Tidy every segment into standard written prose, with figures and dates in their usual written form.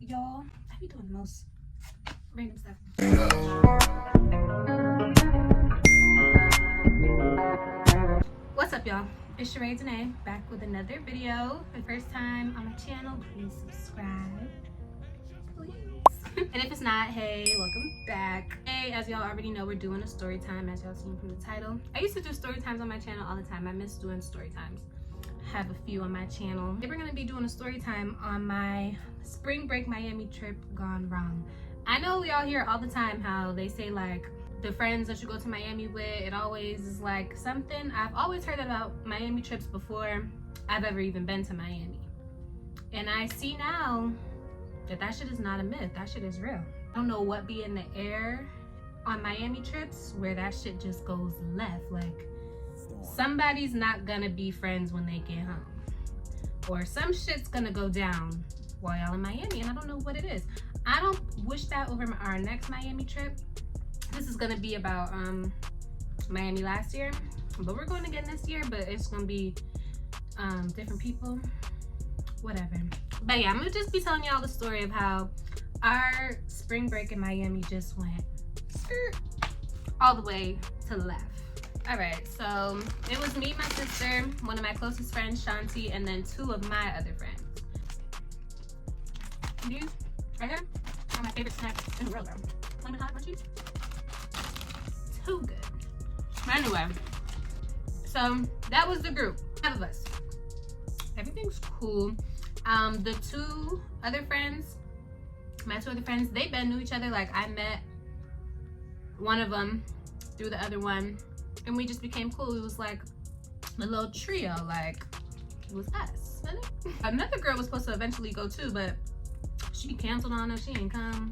y'all. I be doing the most random stuff. What's up, y'all? It's Sheree Danae back with another video. For the first time on my channel, please subscribe. Please. And if it's not, hey, welcome back. Hey, as y'all already know, we're doing a story time, as y'all seen from the title. I used to do story times on my channel all the time. I miss doing story times. I have a few on my channel. Today we're gonna be doing a story time on my spring break Miami trip gone wrong. I know we all hear all the time how they say like the friends that you go to Miami with, it always is like something. I've always heard about Miami trips before I've ever even been to Miami. And I see now that shit is not a myth, that shit is real. I don't know what be in the air on Miami trips where that shit just goes left. Like somebody's not gonna be friends when they get home. Or some shit's gonna go down while y'all in Miami and I don't know what it is. I don't wish that over our next Miami trip. This is gonna be about Miami last year, but we're going again this year, but it's gonna be different people, whatever. But yeah, I'm gonna just be telling y'all the story of how our spring break in Miami just went all the way to the left. All right, so it was me, my sister, one of my closest friends, Shanti, and then two of my other friends. These right here are my favorite snacks in the world. Lemon hot munchies. Too good. But anyway, so that was the group, 5 of us. Everything's cool. The two other friends, my two other friends, they been knew each other. Like I met one of them through the other one, and we just became cool. It was like a little trio. Like it was us. Another girl was supposed to eventually go too, but she canceled on us. She didn't come.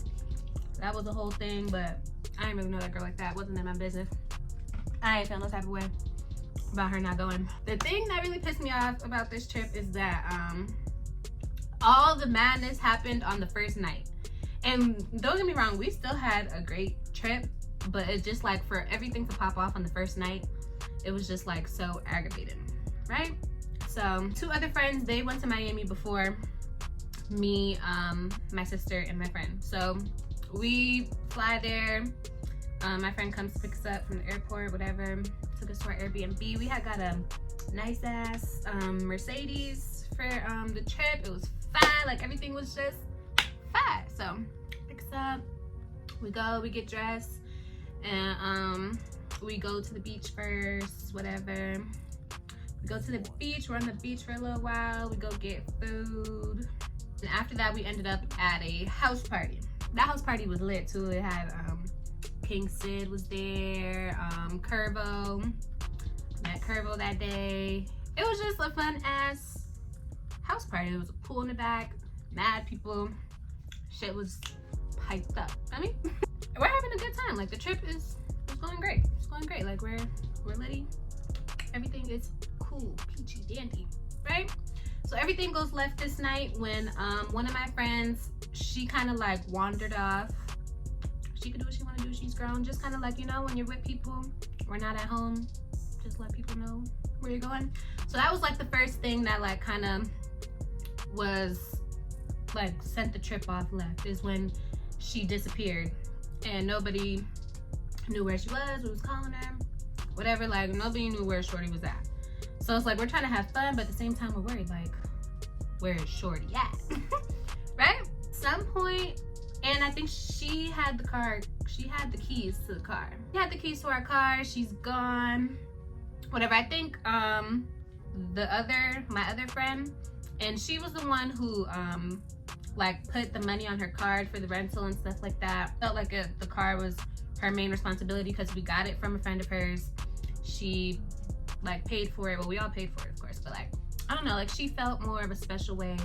That was the whole thing, but I didn't really know that girl like that. Wasn't in my business. I ain't feeling no type of way about her not going. The thing that really pissed me off about this trip is that all the madness happened on the first night. And don't get me wrong, we still had a great trip, but it's just like for everything to pop off on the first night, it was just like so aggravating, right? So two other friends, they went to Miami before me, my sister, and my friend. So we fly there. My friend comes to pick us up from the airport, whatever. Took us to our Airbnb. We had got a nice ass Mercedes for the trip. It was fine. Like everything was just fine. So pick us up. We go. We get dressed, and we go to the beach first. Whatever. We go to the beach. We're on the beach for a little while. We go get food, and after that, we ended up at a house party. That house party was lit too. It had King Sid was there, Curvo. Met Curvo that day. It was just a fun ass house party. There was a pool in the back, mad people. Shit was hyped up. I mean, we're having a good time. Like the trip is going great. It's going great. Like we're litty. Everything is cool, peachy, dandy, right? So everything goes left this night when one of my friends, she kind of like wandered off. She can do what she want to do. She's grown. Just kind of like, you know, when you're with people, we're not at home, just let people know where you're going. So that was like the first thing that like kind of was like sent the trip off left, is when she disappeared and nobody knew where she was. We was calling her, whatever. Like nobody knew where Shorty was at. So it's like we're trying to have fun, but at the same time we're worried, like where is Shorty at? Right? Some point. And I think she had the car, she had the keys to the car. She had the keys to our car, she's gone. Whatever, I think my other friend, and she was the one who like put the money on her card for the rental and stuff like that. Felt like the car was her main responsibility because we got it from a friend of hers. She like paid for it, well we all paid for it of course, but like, I don't know, like she felt more of a special way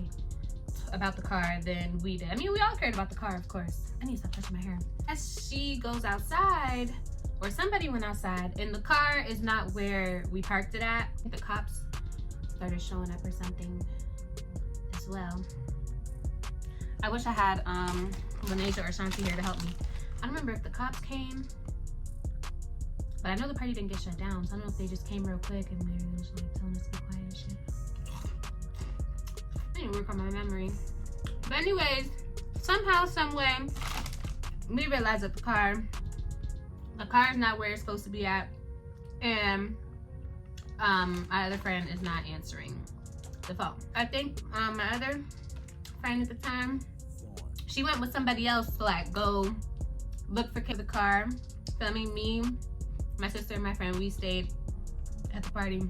about the car than we did. I mean, we all cared about the car, of course. I need to stop touching my hair. As she goes outside, or somebody went outside, and the car is not where we parked it at. The cops started showing up or something as well. I wish I had Lanesia or Shanti here to help me. I don't remember if the cops came, but I know the party didn't get shut down, so I don't know if they just came real quick and we were just like telling us to be quiet and shit. I didn't work on my memory. But anyways, somehow, some way, we realized that the car is not where it's supposed to be at, and my other friend is not answering the phone. I think my other friend at the time, she went with somebody else to like go look for the car. Filming me, my sister, and my friend, we stayed at the party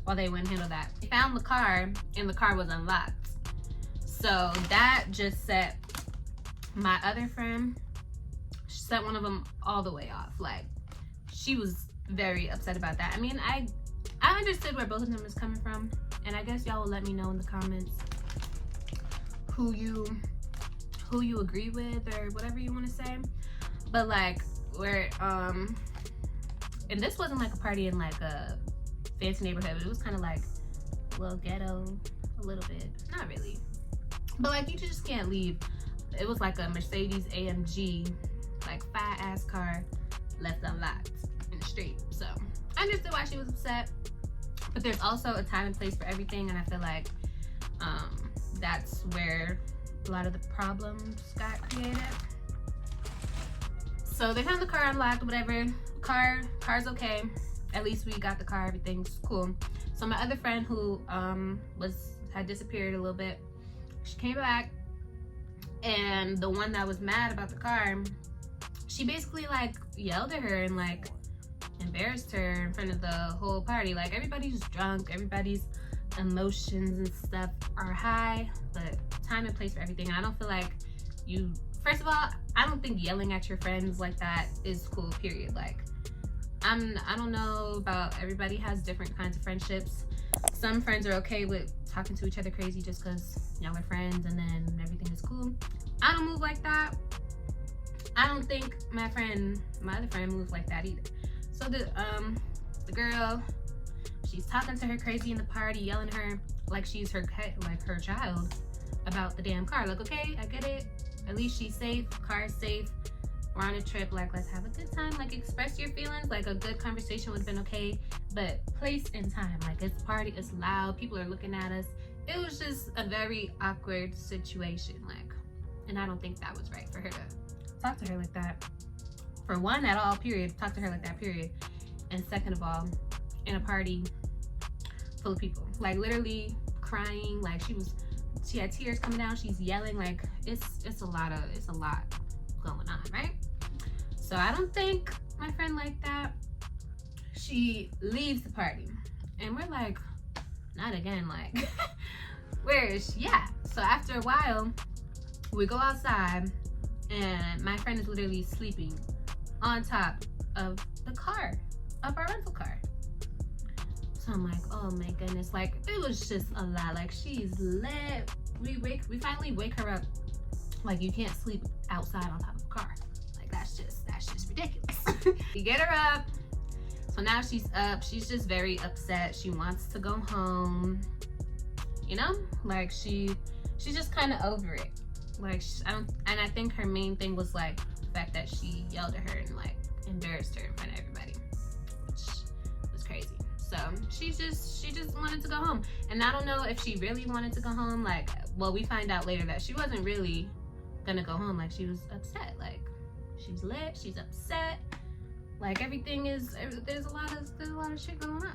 while they went and handled that. They found the car and the car was unlocked. So that just set my other friend, set one of them all the way off. Like, she was very upset about that. I mean, I understood where both of them is coming from, and I guess y'all will let me know in the comments who you agree with or whatever you want to say. But like, where and this wasn't like a party in like a fancy neighborhood. It was kind of like a little ghetto, a little bit, not really, but like you just can't leave. It was like a Mercedes AMG, like fat ass car, left unlocked in the street. So I understood why she was upset, but there's also a time and place for everything, and I feel like that's where a lot of the problems got created. So they found the car unlocked, whatever. Car's okay. At least we got the car, everything's cool. So my other friend who had disappeared a little bit, she came back, and the one that was mad about the car, she basically like yelled at her and like embarrassed her in front of the whole party. Like, everybody's drunk, everybody's emotions and stuff are high, but time and place for everything. And I don't feel like first of all, I don't think yelling at your friends like that is cool, period. Like, I don't know about, everybody has different kinds of friendships. Some friends are okay with talking to each other crazy just because y'all are friends and then everything is cool. I don't move like that. I don't think my other friend moves like that either. So the girl, she's talking to her crazy in the party, yelling at her like she's her child about the damn car. Like, okay, I get it. At least she's safe, car is safe. We're on a trip, like, let's have a good time. Like, express your feelings. Like, a good conversation would have been okay, but place and time. Like, it's a party, it's loud, people are looking at us. It was just a very awkward situation, like, and I don't think that was right for her to talk to her like that. For one, at all, period. Talk to her like that, period. And second of all, in a party full of people, like, literally crying. Like, she had tears coming down, she's yelling. Like, it's a lot going on, right? So I don't think my friend like that. She leaves the party and we're like, not again. Like, where is she at? So after a while, we go outside and my friend is literally sleeping on top of the car, of our rental car. So I'm like, oh my goodness. Like, it was just a lot. Like, she's lit. We finally wake her up. Like, you can't sleep outside on top of a car. Like, that's just ridiculous. We get her up. So now she's up. She's just very upset. She wants to go home. You know? Like, she's just kind of over it. Like, I think her main thing was like the fact that she yelled at her and like embarrassed her in front of everybody, which was crazy. So she just wanted to go home. And I don't know if she really wanted to go home. Like, well, we find out later that she wasn't really gonna go home. Like, she was upset. Like, she's lit, she's upset. Like, there's a lot of shit going on.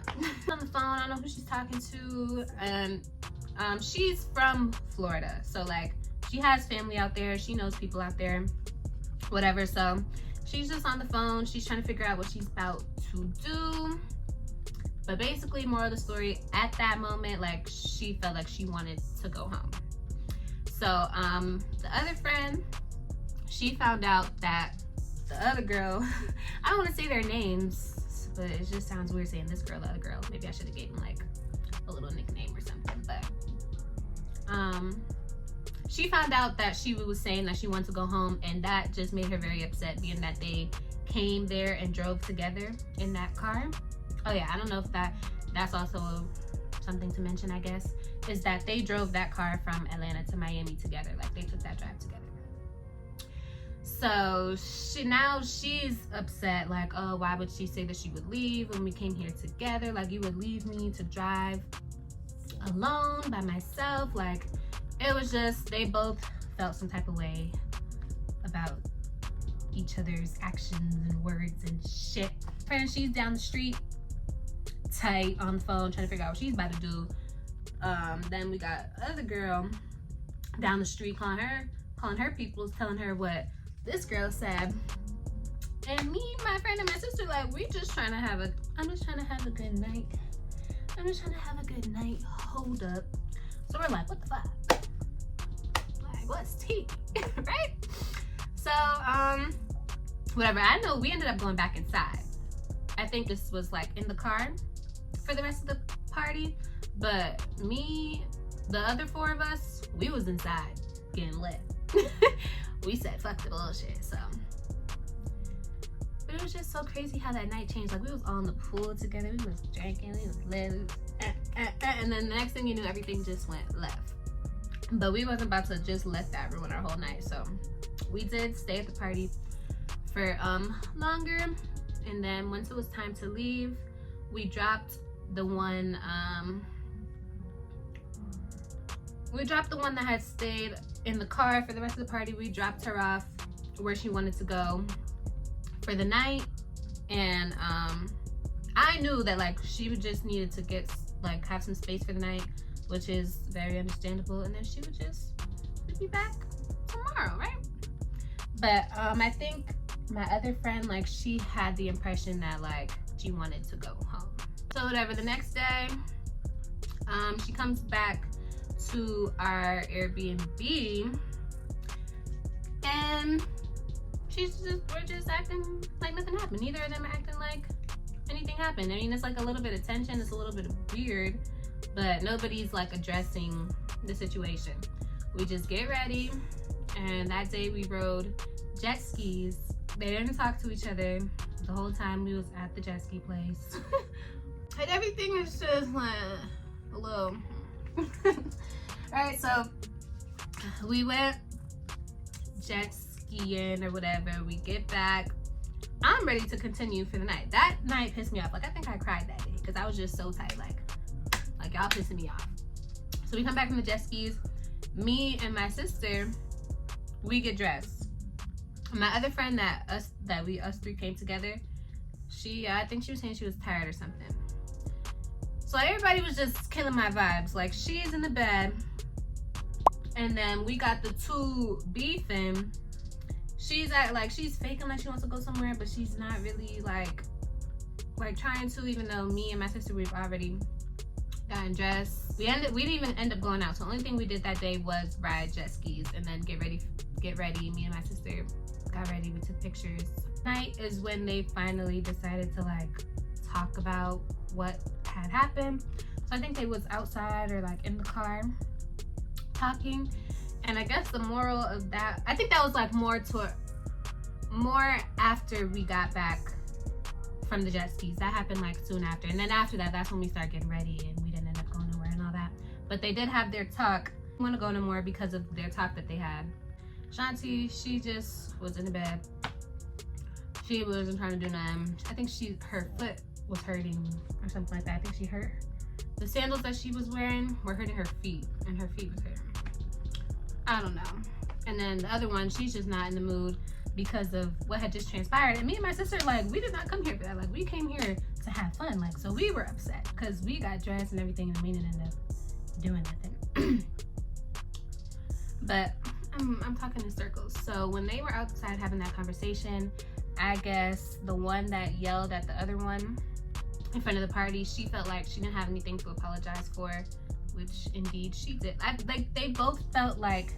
On the phone, I don't know who she's talking to, and she's from Florida, so like, she has family out there, she knows people out there, whatever. So she's just on the phone, she's trying to figure out what she's about to do. But basically, moral of the story, at that moment, like, she felt like she wanted to go home. So the other friend, she found out that the other girl, I don't want to say their names, but it just sounds weird saying this girl, the other girl. Maybe I should have given like a little nickname or something. But she found out that she was saying that she wanted to go home, and that just made her very upset, being that they came there and drove together in that car. Oh yeah, I don't know if that's also something to mention, I guess, is that they drove that car from Atlanta to Miami together. Like, they took that drive together. So she's upset, like, oh, why would she say that she would leave when we came here together? Like, you would leave me to drive alone by myself? Like, it was just, they both felt some type of way about each other's actions and words and shit. And she's down the street, tight on the phone, trying to figure out what she's about to do. Then we got other girl down the street calling her peoples, telling her what this girl said. And me, my friend, and my sister, like, I'm just trying to have a good night. I'm just trying to have a good night. Hold up. So we're like, what the fuck? Like, what's tea? Right? So, whatever. I know we ended up going back inside. I think this was like in the car for the rest of the party. But me, the other 4 of us, we was inside getting lit. We said, fuck the bullshit, so. But it was just so crazy how that night changed. Like, we was all in the pool together. We was drinking. We was lit. And then the next thing you knew, everything just went left. But we wasn't about to just let that ruin our whole night. So we did stay at the party for longer. And then once it was time to leave, we dropped the one that had stayed in the car for the rest of the party. We dropped her off where she wanted to go for the night. And I knew that like she would just needed to get like have some space for the night, which is very understandable. And then she would be back tomorrow, right? But I think my other friend, like, she had the impression that like she wanted to go home. So whatever, the next day she comes back to our Airbnb, and we're just acting like nothing happened. Neither of them are acting like anything happened. I mean, it's like a little bit of tension, it's a little bit weird, but nobody's like addressing the situation. We just get ready, and that day we rode jet skis. They didn't talk to each other the whole time we was at the jet ski place. And everything is just like a little. Alright, so we went jet skiing or whatever. We get back. I'm ready to continue for the night. That night pissed me off. Like, I think I cried that day because I was just so tight. Like y'all pissing me off. So we come back from the jet skis. Me and my sister, we get dressed. My other friend us 3 came together. I think she was saying she was tired or something. So everybody was just killing my vibes. Like, she's in the bed, and then we got the 2 beefing. She's faking like she wants to go somewhere, but she's not really like trying to, even though me and my sister, we've already gotten dressed. We didn't even end up going out. So the only thing we did that day was ride jet skis and then get ready. Me and my sister got ready. We took pictures. Night is when they finally decided to like talk about what had happened. So I think they was outside or like in the car talking. And I guess the moral of that, I think that was like more after we got back from the jet skis. That happened like soon after. And then after that, that's when we started getting ready and we didn't end up going nowhere and all that. But they did have their talk. I don't want to go no more because of their talk that they had. Shanti, she just was in the bed. She wasn't trying to do nothing. I think her foot was hurting or something like that. I think she hurt. The sandals that she was wearing were hurting her feet, and her feet was hurting. I don't know. And then the other one, she's just not in the mood because of what had just transpired. And me and my sister, like, we did not come here for that. Like, we came here to have fun. Like, so we were upset because we got dressed and everything, and we didn't end up doing nothing. But I'm talking in circles. So when they were outside having that conversation, I guess the one that yelled at the other one in front of the party, she felt like she didn't have anything to apologize for, which indeed she did. They both felt like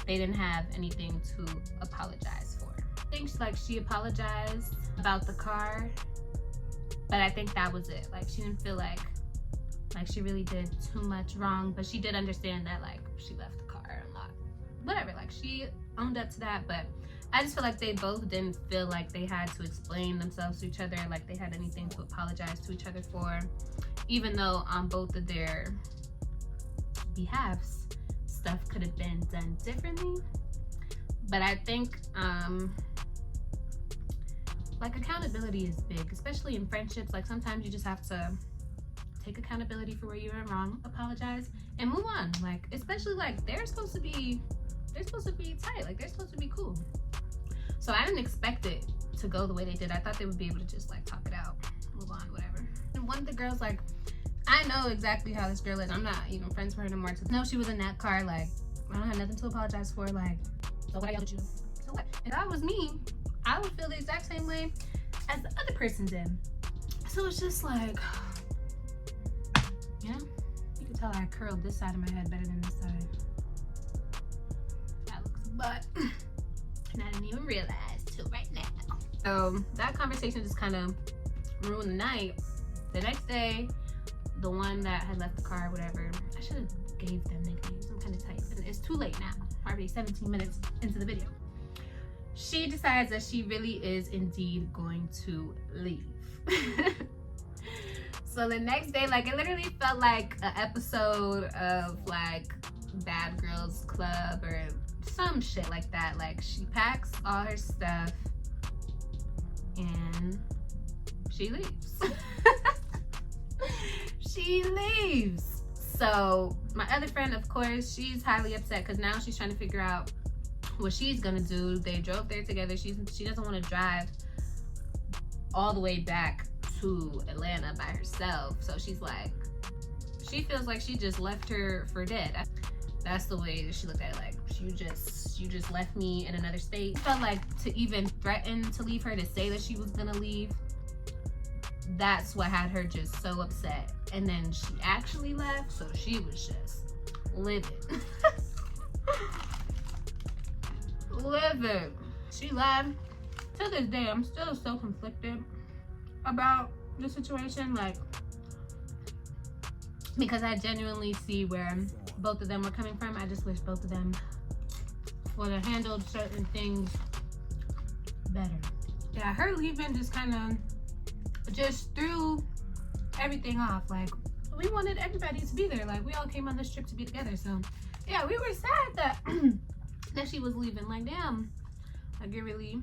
they didn't have anything to apologize for. I think she apologized about the car, but I think that was it. Like, she didn't feel like she really did too much wrong, but she did understand that like she left the car a lot. Whatever, like, she owned up to that, but I just feel like they both didn't feel like they had to explain themselves to each other, like they had anything to apologize to each other for, even though on both of their behalves, stuff could have been done differently. But I think like, accountability is big, especially in friendships. Like, sometimes you just have to take accountability for where you went wrong, apologize, and move on. Like, especially like they're supposed to be they're supposed to be tight. Like, they're supposed to be cool. So I didn't expect it to go the way they did. I thought they would be able to just like talk it out, move on, whatever. And one of the girls, like, I know exactly how this girl is. I'm not even friends with her no more. To know she was in that car, like, I don't have nothing to apologize for. Like, so what I yelled at you? So what? If that was me, I would feel the exact same way as the other person did. So it's just like, you know, you can tell I curled this side of my head better than this side. That looks butt. And I didn't even realize till right now. So that conversation just kind of ruined the night. The next day, the one that had left the car, whatever, I should have gave them nicknames. I'm kind of tight. And it's too late now. Already 17 minutes into the video. She decides that she really is indeed going to leave. So the next day, like, it literally felt like an episode of like Bad Girls Club or some shit like that. Like, she packs all her stuff and she leaves. She leaves. So my other friend, of course, she's highly upset because now she's trying to figure out what she's gonna do. They drove there together. She doesn't want to drive all the way back to Atlanta by herself. So she's like, she feels like she just left her for dead. That's the way that she looked at it. Like, you just left me in another state. I felt like to even threaten to leave her, to say that she was gonna leave, that's what had her just so upset. And then she actually left, so she was just livid. Livid. She left. To this day, I'm still so conflicted about the situation, like, because I genuinely see where both of them were coming from. I just wish both of them would have handled certain things better. Yeah, her leaving just kind of just threw everything off. Like, we wanted everybody to be there. Like, we all came on this trip to be together. So yeah, we were sad that that she was leaving. Like, damn, like, you're really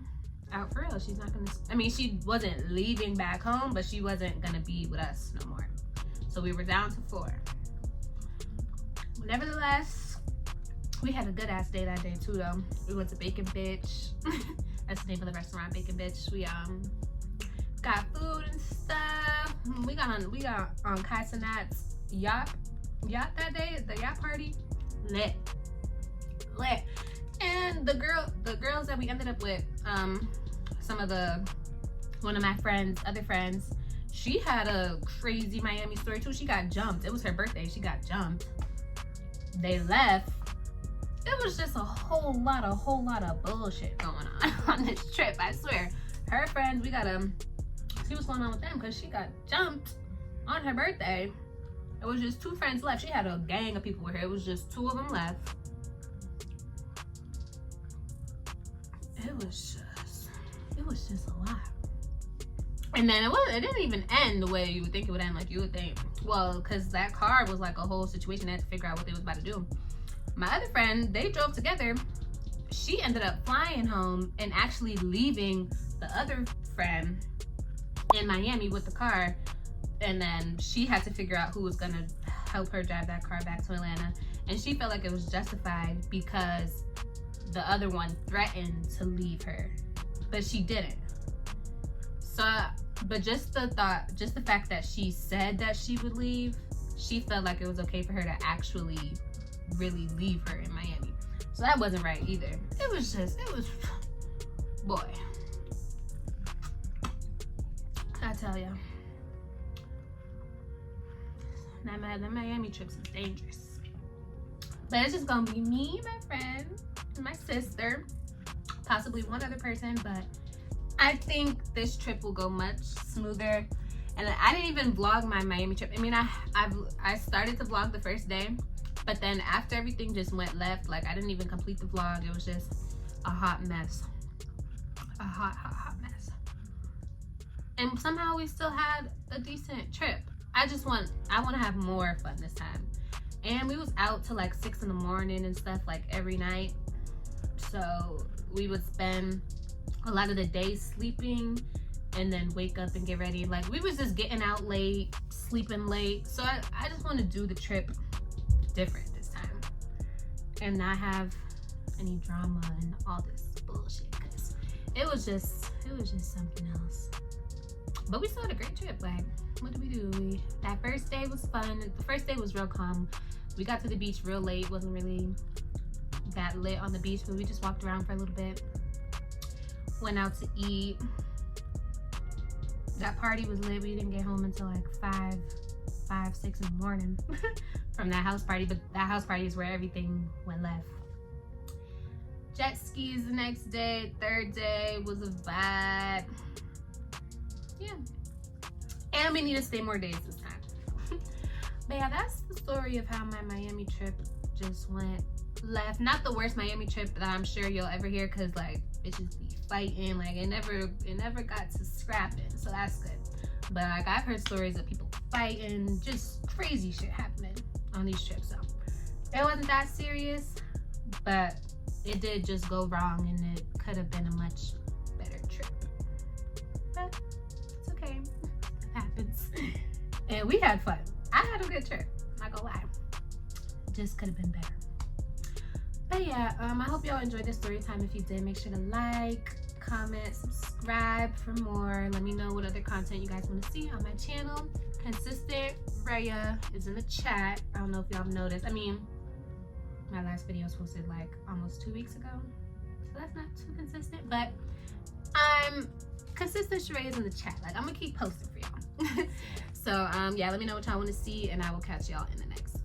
out for real. She's not gonna, I mean, she wasn't leaving back home, but she wasn't gonna be with us no more. So we were down to 4. Nevertheless, we had a good ass day that day too, though. We went to Bacon Bitch. That's the name of the restaurant, Bacon Bitch. We got food and stuff. We got on Kai Cenat's yacht that day, the yacht party. Lit. And the girls that we ended up with, one of my friends, other friends, she had a crazy Miami story too. She got jumped. It was her birthday. She got jumped. They left. It was just a whole lot of bullshit going on this trip. I swear. Her friends, we got see what's going on with them because she got jumped on her birthday. It was just 2 friends left. She had a gang of people with her. It was just 2 of them left. It was just a lot. And then it didn't even end the way you would think it would end. Like, you would think, well, because that car was like a whole situation. They had to figure out what they was about to do. My other friend, they drove together. She ended up flying home and actually leaving the other friend in Miami with the car. And then she had to figure out who was gonna help her drive that car back to Atlanta. And she felt like it was justified because the other one threatened to leave her, but she didn't. So, but just the fact that she said that she would leave, she felt like it was okay for her to actually really leave her in Miami. So that wasn't right either. It was, boy, I tell ya, that Miami trip is dangerous. But it's just gonna be me, my friend, and my sister, possibly one other person, but I think this trip will go much smoother. And I didn't even vlog my Miami trip. I mean, I started to vlog the first day, but then after everything just went left, like, I didn't even complete the vlog. It was just a hot mess. A hot mess. And somehow we still had a decent trip. I want to have more fun this time. And we was out till like 6 in the morning and stuff, like, every night. So we would spend a lot of the day sleeping and then wake up and get ready. Like, we was just getting out late, sleeping late. So I just want to do the trip different this time and not have any drama and all this bullshit, because it was just something else. But we still had a great trip. Like, what did we do? That first day was fun. The first day was real calm. We got to the beach real late. Wasn't really that lit on the beach, but we just walked around for a little bit. Went out to eat. That party was lit. We didn't get home until like 5, 6 in the morning from that house party. But that house party is where everything went left. Jet skis the next day. Third day was a vibe. Yeah. And we need to stay more days this time. But yeah, that's the story of how my Miami trip just went left. Not the worst Miami trip that I'm sure you'll ever hear, because like bitches be fighting. Like it never got to scrapping, so that's good. But like I've heard stories of people fighting, just crazy shit happening on these trips. So it wasn't that serious, but it did just go wrong, and it could have been a much better trip. But it's okay. It happens. And we had fun. I had a good trip. Not gonna lie. Just could have been better. But yeah, I hope y'all enjoyed this story time. If you did, make sure to like, comment, subscribe for more. Let me know what other content you guys want to see on my channel. Consistent Raya is in the chat. I don't know if y'all have noticed. I mean, my last video was posted like almost 2 weeks ago, so that's not too consistent, but I'm consistent. Sheree is in the chat. Like I'm gonna keep posting for y'all. So yeah, let me know what y'all want to see, and I will catch y'all in the next